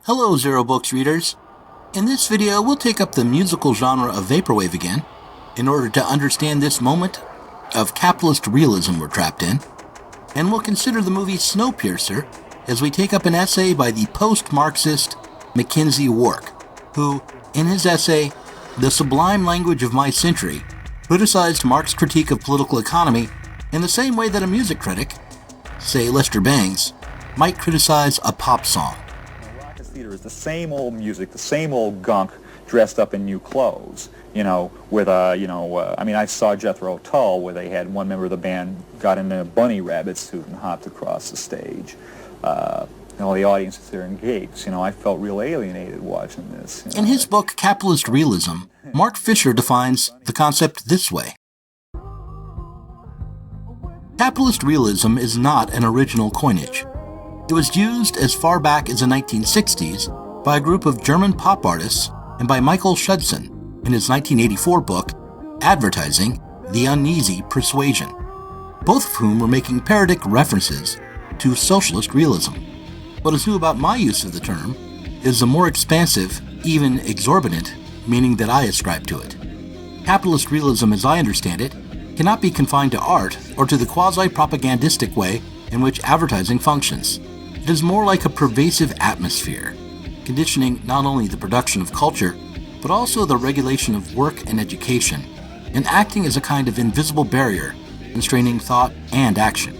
Hello Zero Books readers. In this video we'll take up the musical genre of vaporwave again in order to understand this moment of capitalist realism we're trapped in, and we'll consider the movie Snowpiercer as we take up an essay by the post-Marxist McKenzie Wark, who, in his essay, The Sublime Language of My Century, criticized Marx's critique of political economy in the same way that a music critic, say Lester Bangs, might criticize a pop song. Theater is the same old music, the same old gunk dressed up in new clothes, with I saw Jethro Tull where they had one member of the band got in a bunny rabbit suit and hopped across the stage. The audience is there in gapes. I felt real alienated watching this. In his book Capitalist Realism, Mark Fisher defines the concept this way. Capitalist realism is not an original coinage. It was used as far back as the 1960s by a group of German pop artists and by Michael Schudson in his 1984 book, Advertising, The Uneasy Persuasion, both of whom were making parodic references to socialist realism. What is new about my use of the term is the more expansive, even exorbitant, meaning that I ascribe to it. Capitalist realism, as I understand it, cannot be confined to art or to the quasi-propagandistic way in which advertising functions. It is more like a pervasive atmosphere, conditioning not only the production of culture, but also the regulation of work and education, and acting as a kind of invisible barrier constraining thought and action.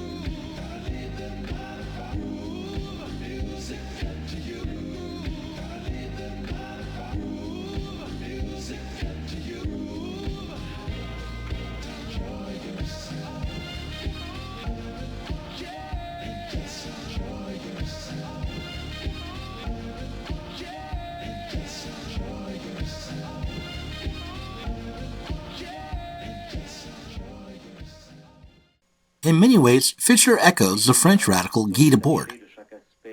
In many ways, Fisher echoes the French radical Guy Debord.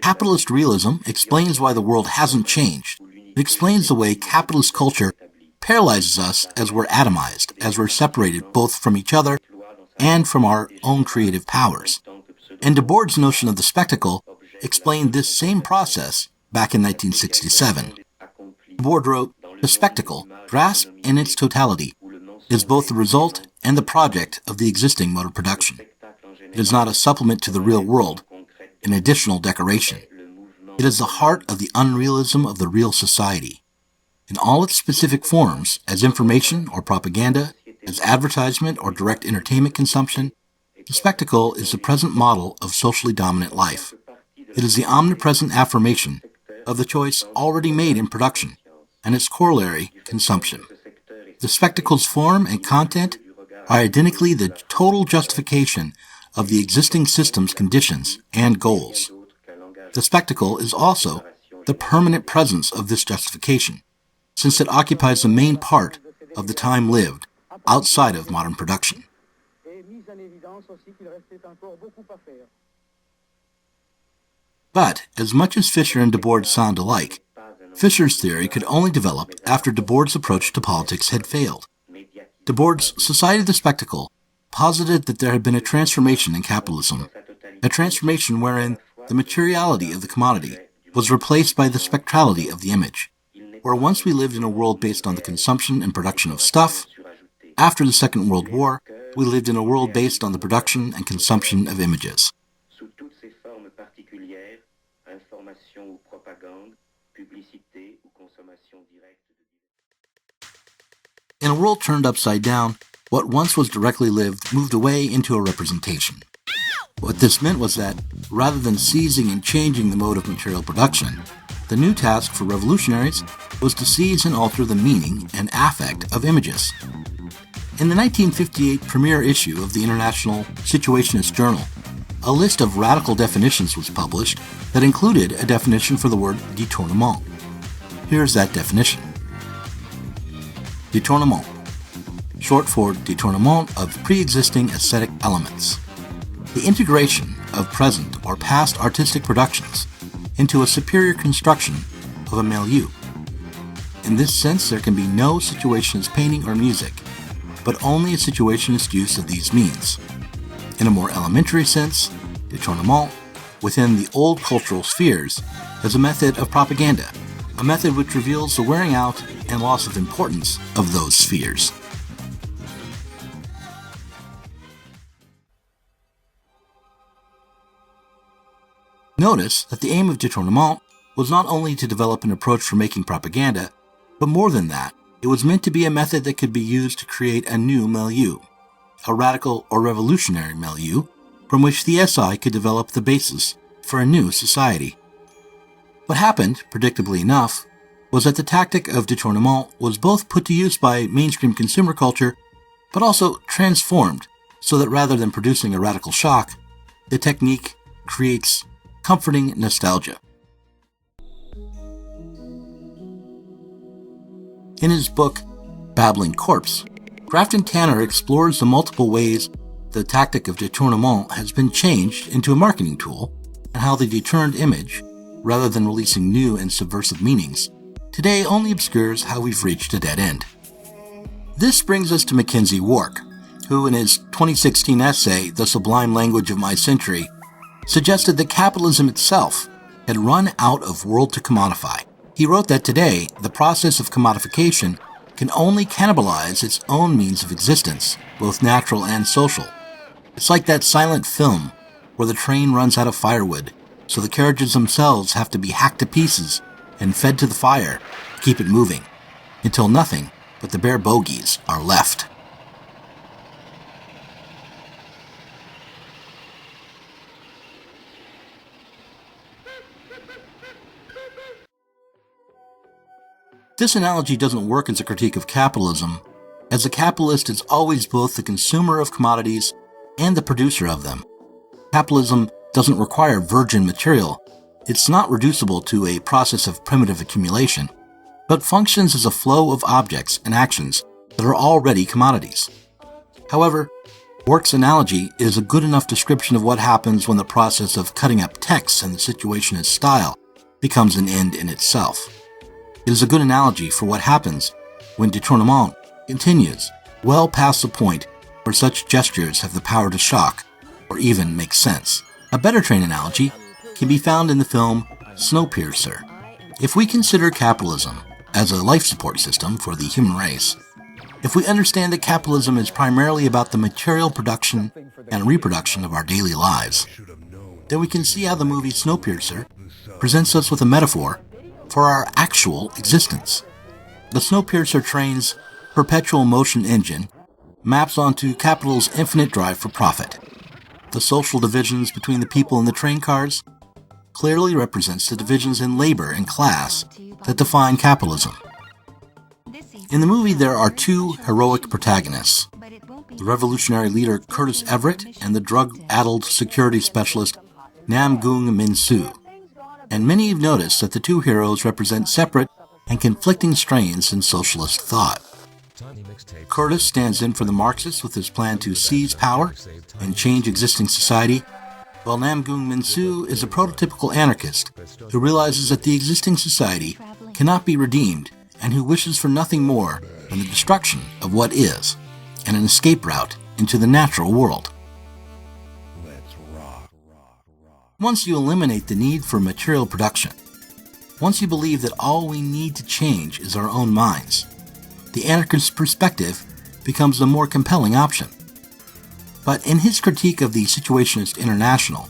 Capitalist realism explains why the world hasn't changed. It explains the way capitalist culture paralyzes us as we're atomized, as we're separated both from each other and from our own creative powers. And Debord's notion of the spectacle explained this same process back in 1967. Debord wrote, "The spectacle, grasped in its totality, is both the result and the project of the existing mode of production. It is not a supplement to the real world, an additional decoration. It is the heart of the unrealism of the real society. In all its specific forms, as information or propaganda, as advertisement or direct entertainment consumption, the spectacle is the present model of socially dominant life. It is the omnipresent affirmation of the choice already made in production, and its corollary, consumption. The spectacle's form and content are identically the total justification of the existing system's conditions and goals. The spectacle is also the permanent presence of this justification, since it occupies the main part of the time lived outside of modern production." But, as much as Fisher and Debord sound alike, Fisher's theory could only develop after Debord's approach to politics had failed. Debord's Society of the Spectacle posited that there had been a transformation in capitalism, a transformation wherein the materiality of the commodity was replaced by the spectrality of the image. Where once we lived in a world based on the consumption and production of stuff, after the Second World War, we lived in a world based on the production and consumption of images. In a world turned upside down, what once was directly lived moved away into a representation. What this meant was that, rather than seizing and changing the mode of material production, the new task for revolutionaries was to seize and alter the meaning and affect of images. In the 1958 premiere issue of the International Situationist Journal, a list of radical definitions was published that included a definition for the word détournement. Here's that definition. Détournement, short for détournement of pre-existing aesthetic elements. The integration of present or past artistic productions into a superior construction of a milieu. In this sense, there can be no situationist painting or music, but only a situationist use of these means. In a more elementary sense, détournement, within the old cultural spheres, as a method of propaganda, a method which reveals the wearing out and loss of importance of those spheres. Notice that the aim of Détournement was not only to develop an approach for making propaganda, but more than that, it was meant to be a method that could be used to create a new milieu, a radical or revolutionary milieu, from which the SI could develop the basis for a new society. What happened, predictably enough, was that the tactic of Détournement was both put to use by mainstream consumer culture, but also transformed so that rather than producing a radical shock, the technique creates comforting nostalgia. In his book, Babbling Corpse, Grafton Tanner explores the multiple ways the tactic of détournement has been changed into a marketing tool, and how the deturned image, rather than releasing new and subversive meanings, today only obscures how we've reached a dead end. This brings us to McKenzie Wark, who in his 2016 essay, The Sublime Language of My Century, suggested that capitalism itself had run out of world to commodify. He wrote that today, the process of commodification can only cannibalize its own means of existence, both natural and social. It's like that silent film where the train runs out of firewood, so the carriages themselves have to be hacked to pieces and fed to the fire to keep it moving, until nothing but the bare bogies are left. This analogy doesn't work as a critique of capitalism, as the capitalist is always both the consumer of commodities and the producer of them. Capitalism doesn't require virgin material. It's not reducible to a process of primitive accumulation, but functions as a flow of objects and actions that are already commodities. However, Wark's analogy is a good enough description of what happens when the process of cutting up text and the situationist style becomes an end in itself. It is a good analogy for what happens when détournement continues well past the point where such gestures have the power to shock or even make sense. A better trained analogy can be found in the film Snowpiercer. If we consider capitalism as a life support system for the human race, if we understand that capitalism is primarily about the material production and reproduction of our daily lives, then we can see how the movie Snowpiercer presents us with a metaphor for our actual existence. The Snowpiercer train's perpetual motion engine maps onto capital's infinite drive for profit. The social divisions between the people in the train cars clearly represents the divisions in labor and class that define capitalism. In the movie, there are two heroic protagonists, the revolutionary leader Curtis Everett and the drug-addled security specialist Nam Goong Min Soo. And many have noticed that the two heroes represent separate and conflicting strains in socialist thought. Curtis stands in for the Marxists with his plan to seize power and change existing society, while Nam Goong Min Soo is a prototypical anarchist who realizes that the existing society cannot be redeemed and who wishes for nothing more than the destruction of what is and an escape route into the natural world. Once you eliminate the need for material production, once you believe that all we need to change is our own minds, the anarchist perspective becomes the more compelling option. But in his critique of the Situationist International,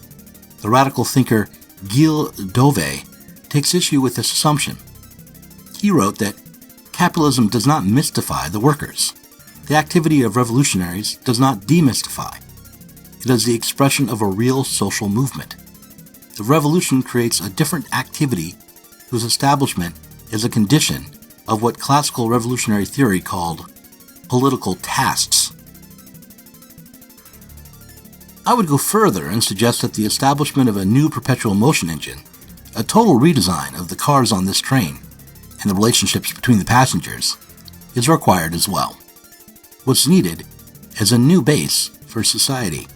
the radical thinker Gilles Dauvé takes issue with this assumption. He wrote that capitalism does not mystify the workers. The activity of revolutionaries does not demystify. It is the expression of a real social movement. The revolution creates a different activity whose establishment is a condition of what classical revolutionary theory called political tasks. I would go further and suggest that the establishment of a new perpetual motion engine, a total redesign of the cars on this train, and the relationships between the passengers, is required as well. What's needed is a new base for society.